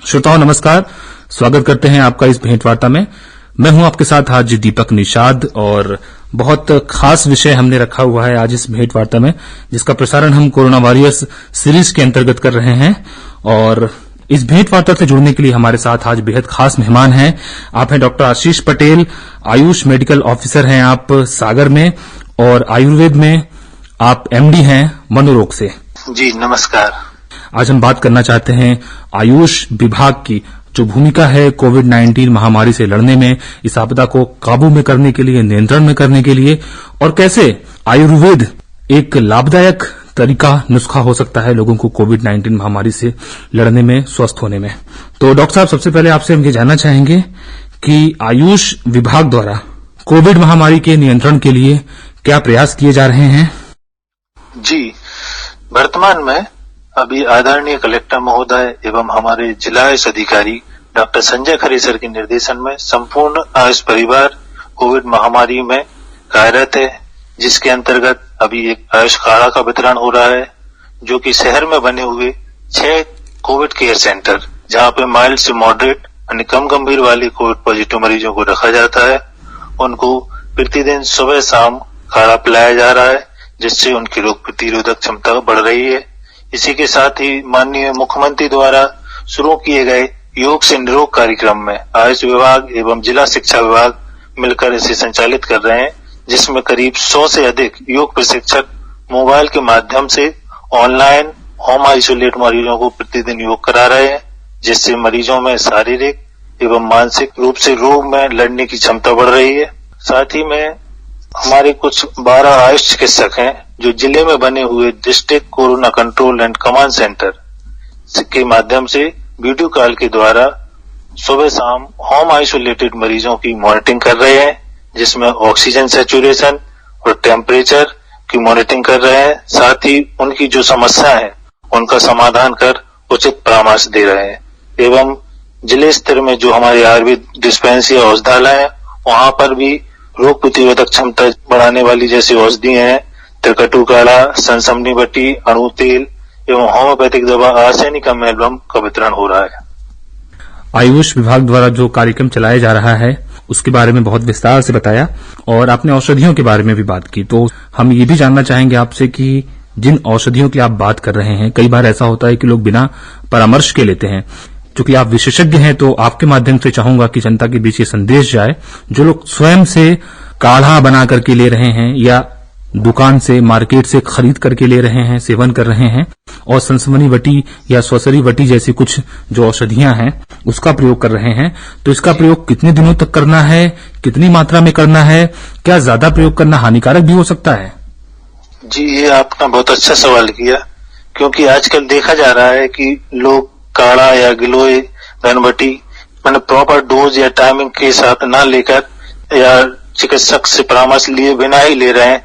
श्रोताओं नमस्कार, स्वागत करते हैं आपका इस भेंट वार्ता में। मैं हूं आपके साथ आज दीपक निषाद और बहुत खास विषय हमने रखा हुआ है आज इस भेंट वार्ता में, जिसका प्रसारण हम कोरोना वॉरियर्स सीरीज के अंतर्गत कर रहे हैं। और इस भेंट वार्ता से जुड़ने के लिए हमारे साथ आज बेहद खास मेहमान हैं। आप हैं डॉक्टर आशीष पटेल, आयुष मेडिकल ऑफिसर हैं आप सागर में, और आयुर्वेद में आप एमडी हैं मनोरोग से। जी नमस्कार। आज हम बात करना चाहते हैं आयुष विभाग की जो भूमिका है कोविड-19 महामारी से लड़ने में, इस आपदा को काबू में करने के लिए, नियंत्रण में करने के लिए, और कैसे आयुर्वेद एक लाभदायक तरीका, नुस्खा हो सकता है लोगों को कोविड-19 महामारी से लड़ने में, स्वस्थ होने में। तो डॉक्टर साहब, सबसे पहले आपसे हम ये जानना चाहेंगे कि आयुष विभाग द्वारा कोविड महामारी के नियंत्रण के लिए क्या प्रयास किए जा रहे हैं? जी, वर्तमान में अभी आदरणीय कलेक्टर महोदय एवं हमारे जिला आयुष अधिकारी डॉक्टर संजय खरे सर के निर्देशन में संपूर्ण आयुष परिवार कोविड महामारी में कार्यरत है, जिसके अंतर्गत अभी एक आयुष काढ़ा का वितरण हो रहा है, जो कि शहर में बने हुए 6 कोविड केयर सेंटर, जहां पे माइल्ड से मॉडरेट यानी कम गंभीर वाले कोविड पॉजिटिव मरीजों को रखा जाता है, उनको प्रतिदिन सुबह शाम काढ़ा पिलाया जा रहा है, जिससे उनकी रोग प्रतिरोधक क्षमता बढ़ रही है। इसी के साथ ही माननीय मुख्यमंत्री द्वारा शुरू किए गए योग से निरोग कार्यक्रम में आयुष विभाग एवं जिला शिक्षा विभाग मिलकर इसे संचालित कर रहे हैं, जिसमें करीब 100 से अधिक योग प्रशिक्षक मोबाइल के माध्यम से ऑनलाइन होम आइसोलेट मरीजों को प्रतिदिन योग करा रहे हैं, जिससे मरीजों में शारीरिक एवं मानसिक रूप से रोग में लड़ने की क्षमता बढ़ रही है। साथ ही में हमारे कुछ 12 आयुष चिकित्सक हैं, जो जिले में बने हुए district corona control and command centre के माध्यम से वीडियो कॉल के द्वारा सुबह शाम होम आइसोलेटेड मरीजों की मॉनिटरिंग कर रहे हैं, जिसमें ऑक्सीजन सैचुरेशन और टेम्परेचर की मॉनिटरिंग कर रहे हैं। साथ ही उनकी जो समस्या है उनका समाधान कर उचित परामर्श दे रहे हैं। एवं जिले स्तर में जो हमारे आयुर्वेद डिस्पेंसरी औषधालय है, वहां पर भी रोग प्रतिरोधक क्षमता बढ़ाने वाली जैसी औषधियां हैं, त्रिकटु काढ़ा, सनसमनी बटी, अणु तेल एवं होम्योपैथिक दवा आर्सेनिक एल्बम का वितरण हो रहा है। आयुष विभाग द्वारा जो कार्यक्रम चलाया जा रहा है उसके बारे में बहुत विस्तार से बताया, और आपने औषधियों के बारे में भी बात की। तो हम ये भी जानना चाहेंगे आपसे कि जिन औषधियों की आप बात कर रहे हैं, कई बार ऐसा होता है कि लोग बिना परामर्श के लेते हैं। चूंकि आप विशेषज्ञ हैं, तो आपके माध्यम से चाहूंगा कि जनता के बीच ये संदेश जाए, जो लोग स्वयं से काढ़ा बना करके ले रहे हैं या दुकान से, मार्केट से खरीद करके ले रहे हैं, सेवन कर रहे हैं, और सनसमनी वटी या स्वसरी वटी जैसी कुछ जो औषधियां हैं उसका प्रयोग कर रहे हैं, तो इसका प्रयोग कितने दिनों तक करना है, कितनी मात्रा में करना है, क्या ज्यादा प्रयोग करना हानिकारक भी हो सकता है? जी, ये आपने बहुत अच्छा सवाल किया, क्योंकि आजकल देखा जा रहा है कि लोग काढ़ा या गिलोय घनवटी मैंने प्रॉपर डोज या टाइमिंग के साथ ना लेकर या चिकित्सक से परामर्श लिए बिना ही ले रहे हैं।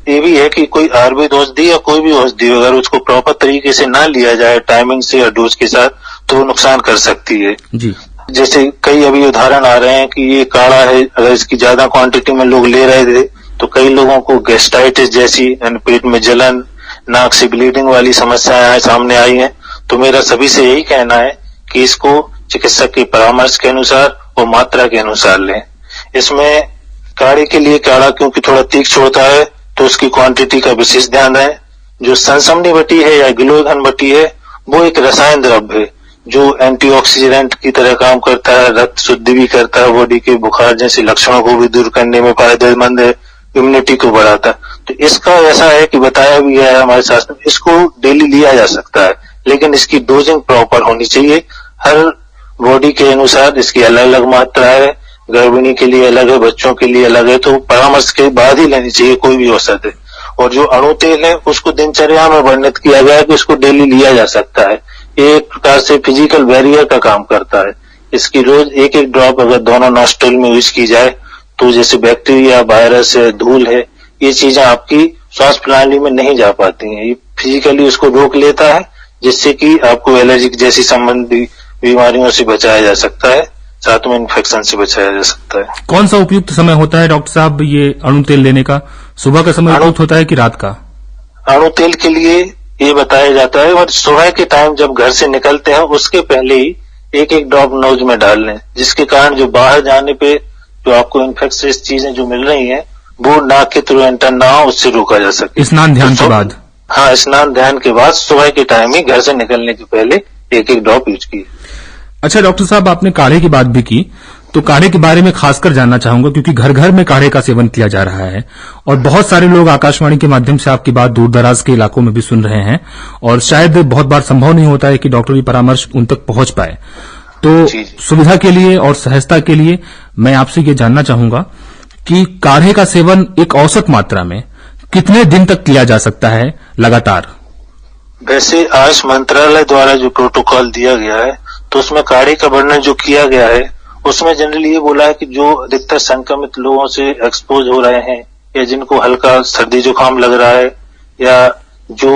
ये भी है कि कोई आयुर्वेद औषधि या कोई भी औषधि अगर उसको प्रॉपर तरीके से ना लिया जाए टाइमिंग से या डोज के साथ, तो नुकसान कर सकती है। जी, जैसे कई अभी उदाहरण आ रहे हैं कि ये काढ़ा है, अगर इसकी ज्यादा क्वांटिटी में लोग ले रहे थे तो कई लोगों को गैस्ट्राइटिस जैसी पेट में जलन, नाक से ब्लीडिंग वाली समस्याएं सामने आई हैं। तो मेरा सभी से यही कहना है कि इसको चिकित्सक के परामर्श के अनुसार और मात्रा के अनुसार लें। इसमें काढ़े के लिए काढ़ा क्योंकि थोड़ा तीक्ष्ण होता है, तो उसकी क्वांटिटी का विशेष ध्यान है। जो सनसमनी वटी है या गिलोय घनवटी है, वो एक रसायन द्रव्य है जो एंटीऑक्सीडेंट की तरह काम करता है, रक्त शुद्धि भी करता है, बॉडी के बुखार जैसे लक्षणों को भी दूर करने में फायदेमंद है, इम्यूनिटी को बढ़ाता है। तो इसका ऐसा है कि बताया भी गया है हमारे शास्त्र में, इसको डेली लिया जा सकता है, लेकिन इसकी डोजिंग प्रॉपर होनी चाहिए। हर बॉडी के अनुसार इसकी अलग अलग मात्रा है, गर्भिणी के लिए अलग है, बच्चों के लिए अलग है, तो परामर्श के बाद ही लेनी चाहिए कोई भी औषध है। और जो अणु तेल है उसको दिनचर्या में वर्णित किया गया है कि उसको डेली लिया जा सकता है। ये एक प्रकार से फिजिकल बैरियर का काम करता है। इसकी रोज एक एक ड्रॉप अगर दोनों नॉस्ट्रिल में यूज की जाए, तो जैसे बैक्टीरिया, वायरस है, धूल है, ये चीजें आपकी श्वास प्रणाली में नहीं जा पाती हैं। ये फिजिकली उसको रोक लेता है, जिससे कि आपको एलर्जी जैसी संबंधी बीमारियों से बचाया जा सकता है, साथ में इन्फेक्शन से बचाया जा सकता है। कौन सा उपयुक्त समय होता है डॉक्टर साहब ये अणु तेल लेने का? सुबह का समय उपयुक्त होता है कि रात का? अणु तेल के लिए ये बताया जाता है और सुबह के टाइम जब घर से निकलते हैं उसके पहले ही एक एक ड्रॉप नोज में डाल लें, जिसके कारण जो बाहर जाने पे जो आपको इन्फेक्शियस चीजें जो मिल रही हैं वो नाक के थ्रू एंटर ना हो, उससे रोका जा सके। स्नान ध्यान के बाद? हाँ, स्नान ध्यान के बाद सुबह के टाइम ही घर से निकलने के पहले एक एक ड्रॉप यूज किए। अच्छा डॉक्टर साहब, आपने काढ़े की बात भी की, तो काढ़े के बारे में खासकर जानना चाहूंगा, क्योंकि घर घर में काढ़े का सेवन किया जा रहा है और बहुत सारे लोग आकाशवाणी के माध्यम से आपकी बात दूर दराज के इलाकों में भी सुन रहे हैं और शायद बहुत बार संभव नहीं होता है कि डॉक्टरी परामर्श उन तक पहुंच पाए। तो सुविधा के लिए और सहजता के लिए मैं आपसे ये जानना चाहूंगा कि काढ़े का सेवन एक औसत मात्रा में कितने दिन तक किया जा सकता है लगातार? वैसे आयुष मंत्रालय द्वारा जो प्रोटोकॉल दिया गया है तो उसमें काढ़े का वर्णन जो किया गया है उसमें जनरली ये बोला है कि जो अधिकतर संक्रमित लोगों से एक्सपोज हो रहे हैं या जिनको हल्का सर्दी जुकाम लग रहा है या जो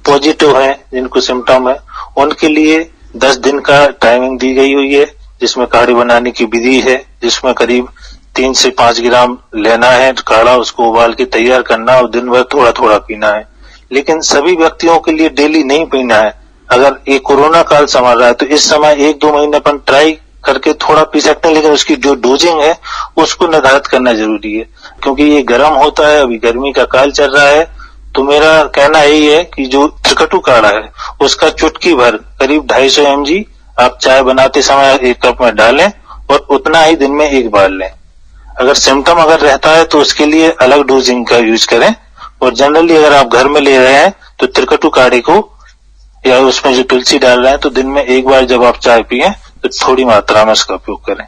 पॉजिटिव है जिनको सिम्टम है, उनके लिए 10 दिन का टाइमिंग दी गई हुई है, जिसमें काढ़े बनाने की विधि है, जिसमें करीब 3 से 5 ग्राम लेना है काढ़ा, उसको उबाल के तैयार करना और दिन भर थोड़ा थोड़ा पीना है। लेकिन सभी व्यक्तियों के लिए डेली नहीं पीना है। अगर ये कोरोना काल संभाल रहा है तो इस समय 1-2 महीने अपन ट्राई करके थोड़ा पी सकते हैं, लेकिन उसकी जो डोजिंग है उसको निर्धारित करना जरूरी है, क्योंकि ये गर्म होता है, अभी गर्मी का काल चल रहा है। तो मेरा कहना यही है कि जो त्रिकटु काढ़ा है उसका चुटकी भर करीब 250 mg आप चाय बनाते समय 1 कप में डालें और उतना ही दिन में 1 बार लें। अगर सिम्टम अगर रहता है तो उसके लिए अलग डोजिंग का यूज करें, और जनरली अगर आप घर में ले रहे हैं तो त्रिकटु काढ़े को या उसमें जो तुलसी डाल रहे हैं तो दिन में 1 बार जब आप चाय पिए तो थोड़ी मात्रा में उसका उपयोग करें।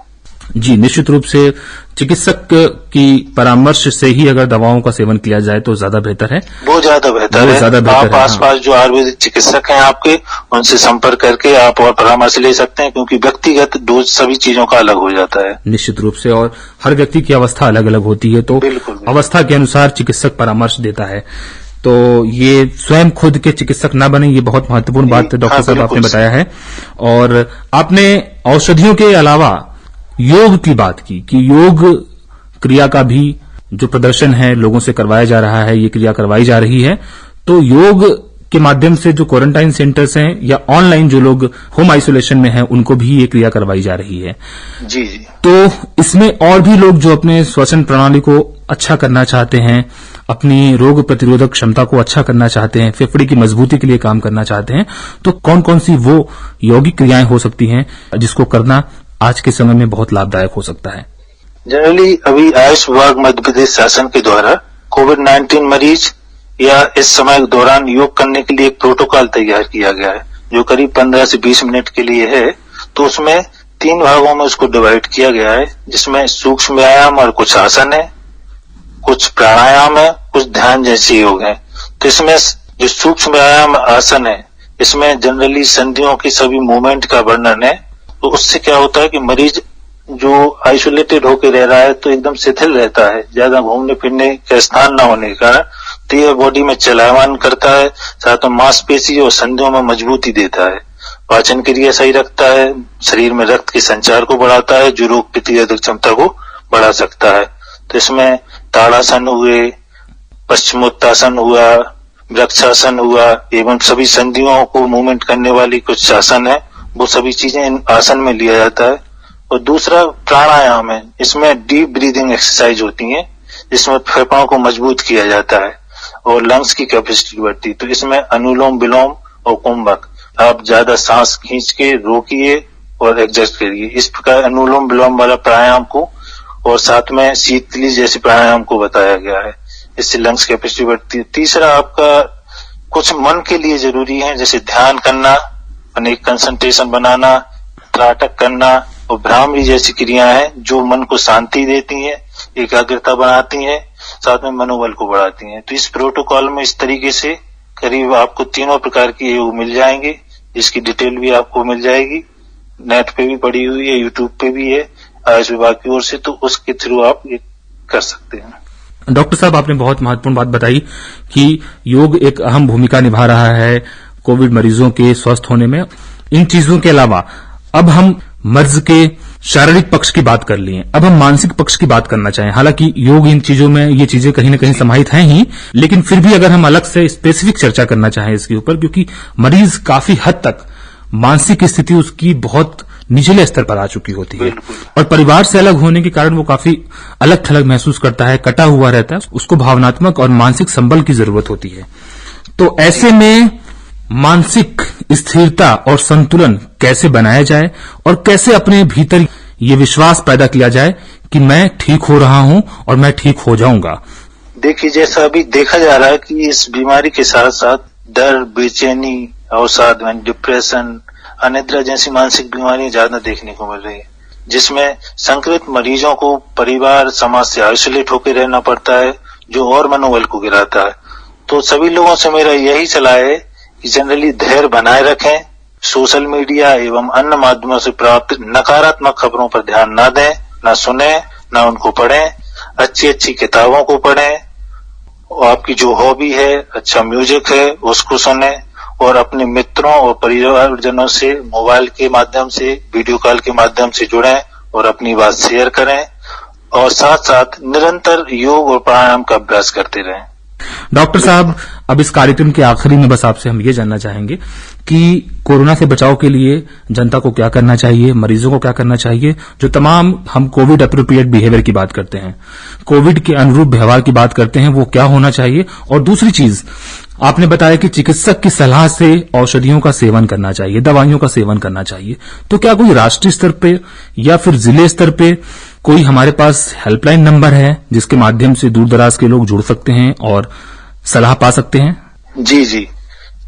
जी, निश्चित रूप से चिकित्सक की परामर्श से ही अगर दवाओं का सेवन किया जाए तो ज्यादा बेहतर है। वो ज्यादा बेहतर है। आप आसपास जो आयुर्वेदिक चिकित्सक हैं आपके, उनसे संपर्क करके आप और परामर्श ले सकते हैं, क्योंकि व्यक्तिगत डोज सभी चीजों का अलग हो जाता है। निश्चित रूप से, और हर व्यक्ति की अवस्था अलग अलग होती है, तो अवस्था के अनुसार चिकित्सक परामर्श देता है। तो ये स्वयं खुद के चिकित्सक ना बने, ये बहुत महत्वपूर्ण बात डॉक्टर साहब आपने बताया है। और आपने औषधियों के अलावा योग की बात की कि योग क्रिया का भी जो प्रदर्शन है लोगों से करवाया जा रहा है, ये क्रिया करवाई जा रही है। तो योग के माध्यम से जो क्वारंटाइन सेंटर्स हैं या ऑनलाइन जो लोग होम आइसोलेशन में हैं उनको भी ये क्रिया करवाई जा रही है। जी जी। तो इसमें और भी लोग जो अपने श्वसन प्रणाली को अच्छा करना चाहते हैं, अपनी रोग प्रतिरोधक क्षमता को अच्छा करना चाहते हैं, फेफड़े की मजबूती के लिए काम करना चाहते हैं, तो कौन कौन सी वो यौगिक क्रियाएं हो सकती हैं जिसको करना आज के समय में बहुत लाभदायक हो सकता है? जनरली अभी आयुष विभाग मध्य प्रदेश शासन के द्वारा कोविड-19 मरीज या इस समय के दौरान योग करने के लिए एक प्रोटोकॉल तैयार किया गया है, जो करीब 15 से 20 मिनट के लिए है। तो उसमें 3 भागों में उसको डिवाइड किया गया है, जिसमें सूक्ष्म व्यायाम और कुछ आसन है, कुछ प्राणायाम है, कुछ ध्यान जैसे योग है। तो इसमें जो सूक्ष्म व्यायाम आसन है, इसमें जनरली संधियों की सभी मूवमेंट का वर्णन है। तो उससे क्या होता है कि मरीज जो आइसोलेटेड होकर रह रहा है तो एकदम शिथिल रहता है, ज्यादा घूमने फिरने का स्थान न होने के कारण। तो ये बॉडी में चलायमान करता है, साथ में मांसपेशी और संधियों में मजबूती देता है, पाचन क्रिया सही रखता है, शरीर में रक्त के संचार को बढ़ाता है, जो रोग प्रतिरोधक क्षमता को बढ़ा सकता है। तो इसमें ताड़ासन हुए, पश्चिमोत्तासन हुआ, वृक्षासन हुआ, एवं सभी संधियों को मूवमेंट करने वाली कुछ आसन है, वो सभी चीजें इन आसन में लिया जाता है। और दूसरा प्राणायाम है, इसमें डीप ब्रीदिंग एक्सरसाइज होती है, जिसमें फेफड़ों को मजबूत किया जाता है और लंग्स की कैपेसिटी बढ़ती है। तो इसमें अनुलोम विलोम और कुंभक, आप ज्यादा सांस खींच के रोकिए और एग्जस्ट करिए, इस प्रकार अनुलोम विलोम वाला प्राणायाम को, और साथ में शीतली जैसे प्राणायाम को बताया गया है, इससे लंग्स कैपेसिटी बढ़ती है। तीसरा आपका कुछ मन के लिए जरूरी है, जैसे ध्यान करना, अनेक कंसंट्रेशन बनाना, त्राटक करना और भ्रामरी जैसी क्रियाएं हैं जो मन को शांति देती हैं, एकाग्रता बढ़ाती हैं, साथ में मनोबल को बढ़ाती हैं। तो इस प्रोटोकॉल में इस तरीके से करीब आपको 3 प्रकार के योग मिल जाएंगे, जिसकी डिटेल भी आपको मिल जाएगी, नेट पे भी पड़ी हुई है, यूट्यूब पे भी है आयुष विभाग की ओर से, तो उसके थ्रू आप ये कर सकते हैं। डॉक्टर साहब, आपने बहुत महत्वपूर्ण बात बताई कि योग एक अहम भूमिका निभा रहा है कोविड मरीजों के स्वस्थ होने में। इन चीजों के अलावा अब हम मर्ज के शारीरिक पक्ष की बात कर लिए, अब हम मानसिक पक्ष की बात करना चाहें। हालांकि योग इन चीजों में ये चीजें कहीं न कहीं समाहित हैं ही, लेकिन फिर भी अगर हम अलग से स्पेसिफिक चर्चा करना चाहें इसके ऊपर, क्योंकि मरीज काफी हद तक मानसिक स्थिति उसकी बहुत निचले स्तर पर आ चुकी होती है और परिवार से अलग होने के कारण वो काफी अलग थलग महसूस करता है, कटा हुआ रहता है, उसको भावनात्मक और मानसिक संबल की जरूरत होती है। तो ऐसे में मानसिक स्थिरता और संतुलन कैसे बनाया जाए और कैसे अपने भीतर ये विश्वास पैदा किया जाए कि मैं ठीक हो रहा हूं और मैं ठीक हो जाऊंगा। देखिए, जैसा अभी देखा जा रहा है कि इस बीमारी के साथ साथ डर, बेचैनी, अवसाद, डिप्रेशन, अनिद्रा जैसी मानसिक बीमारियां ज्यादा देखने को मिल रही है, जिसमें संक्रमित मरीजों को परिवार समाज से आइसोलेट होकर रहना पड़ता है, जो और मनोबल को गिराता है। तो सभी लोगों से मेरा यही सलाह है कि जनरली धैर्य बनाए रखें, सोशल मीडिया एवं अन्य माध्यमों से प्राप्त नकारात्मक खबरों पर ध्यान न दें, न सुने, न उनको पढ़ें, अच्छी अच्छी किताबों को पढ़ें, और आपकी जो हॉबी है, अच्छा म्यूजिक है, उसको सुने, और अपने मित्रों और परिवारजनों से मोबाइल के माध्यम से, वीडियो कॉल के माध्यम से जुड़ें और अपनी बात शेयर करें, और साथ साथ निरंतर योग और प्राणायाम का अभ्यास करते रहें। डॉक्टर साहब, अब इस कार्यक्रम के आखिरी में बस आपसे हम ये जानना चाहेंगे कि कोरोना से बचाव के लिए जनता को क्या करना चाहिए, मरीजों को क्या करना चाहिए, जो तमाम हम कोविड अप्रोप्रिएट बिहेवियर की बात करते हैं, कोविड के अनुरूप व्यवहार की बात करते हैं, वो क्या होना चाहिए। और दूसरी चीज आपने बताया कि चिकित्सक की सलाह से औषधियों का सेवन करना चाहिए, दवाइयों का सेवन करना चाहिए। तो क्या कोई राष्ट्रीय स्तर पे या फिर जिले स्तर पे कोई हमारे पास हेल्पलाइन नंबर है जिसके माध्यम से दूर दराज के लोग जुड़ सकते हैं और सलाह पा सकते हैं? जी,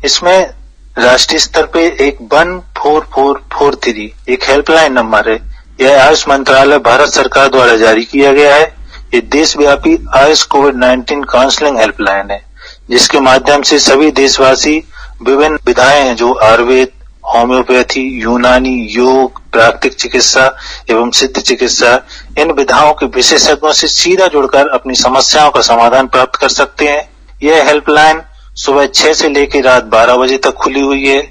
इसमें राष्ट्रीय स्तर पे एक 14443 एक हेल्पलाइन नंबर है। यह आयुष मंत्रालय भारत सरकार द्वारा जारी किया गया है। ये देशव्यापी आयुष कोविड-19 काउंसलिंग हेल्पलाइन है, जिसके माध्यम से सभी देशवासी विभिन्न विधाएं हैं, जो आयुर्वेद, होम्योपैथी, यूनानी, योग, प्राकृतिक चिकित्सा एवं सिद्ध चिकित्सा, इन विधाओं के विशेषज्ञों से सीधा जुड़कर अपनी समस्याओं का समाधान प्राप्त कर सकते हैं। यह हेल्पलाइन सुबह 6 से लेकर रात 12 बजे तक खुली हुई है,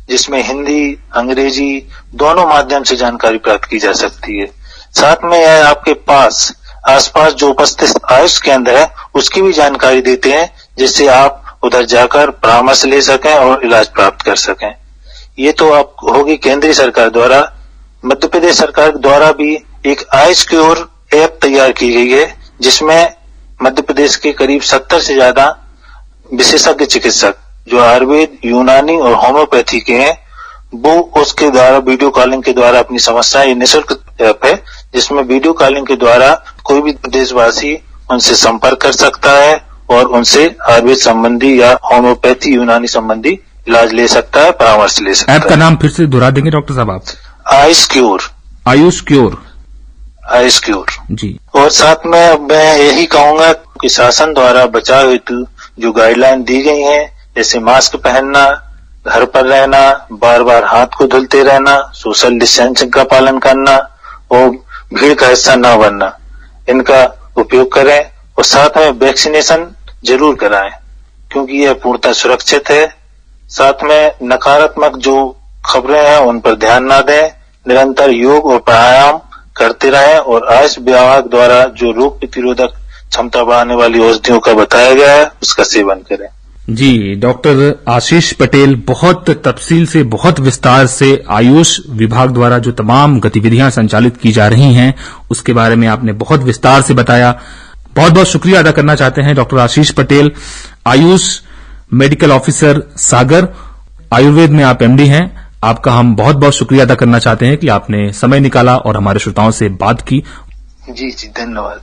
जिसमें हिंदी, अंग्रेजी दोनों माध्यम से जानकारी प्राप्त की जा सकती है। साथ में यह आपके आसपास जो उपस्थित आयुष केंद्र है उसकी भी जानकारी देते हैं, जिससे आप उधर जाकर परामर्श ले सकें और इलाज प्राप्त कर सकें। ये तो आप होगी केंद्रीय सरकार द्वारा। मध्य प्रदेश सरकार द्वारा भी एक आयुष क्योर ऐप तैयार की गई है, जिसमें मध्य प्रदेश के करीब 70 से ज्यादा विशेषज्ञ चिकित्सक जो आयुर्वेद, यूनानी और होम्योपैथी के हैं, वो उसके द्वारा वीडियो कॉलिंग के द्वारा अपनी समस्याएं, ये निःशुल्क ऐप है जिसमें वीडियो कॉलिंग के द्वारा कोई भी देशवासी उनसे संपर्क कर सकता है और उनसे आयुर्वेद संबंधी या होम्योपैथी, यूनानी संबंधी इलाज ले सकता है, परामर्श ले सकता है। ऐप का नाम फिर से दोहरा देंगे डॉक्टर साहब आप? आयुष क्योर जी। और साथ में मैं यही कहूंगा कि शासन द्वारा बचाव हेतु जो गाइडलाइन दी गई हैं, जैसे मास्क पहनना, घर पर रहना, बार बार हाथ को धुलते रहना, सोशल डिस्टेंसिंग का पालन करना और भीड़ का हिस्सा न बनना, इनका उपयोग करें। और साथ में वैक्सीनेशन जरूर कराएं, क्योंकि यह पूर्णतः सुरक्षित है। साथ में नकारात्मक जो खबरें हैं उन पर ध्यान न दें, निरंतर योग और प्राणायाम करते रहें और आयुष विभाग द्वारा जो रोग प्रतिरोधक क्षमता बढ़ाने वाली औषधियों का बताया गया है उसका सेवन करें। जी, डॉक्टर आशीष पटेल बहुत तफसील से, बहुत विस्तार से आयुष विभाग द्वारा जो तमाम गतिविधियां संचालित की जा रही हैं उसके बारे में आपने बहुत विस्तार से बताया। बहुत बहुत शुक्रिया अदा करना चाहते हैं डॉक्टर आशीष पटेल, आयुष मेडिकल ऑफिसर सागर, आयुर्वेद में आप एमडी हैं। आपका हम बहुत बहुत शुक्रिया अदा करना चाहते हैं कि आपने समय निकाला और हमारे श्रोताओं से बात की। जी, धन्यवाद।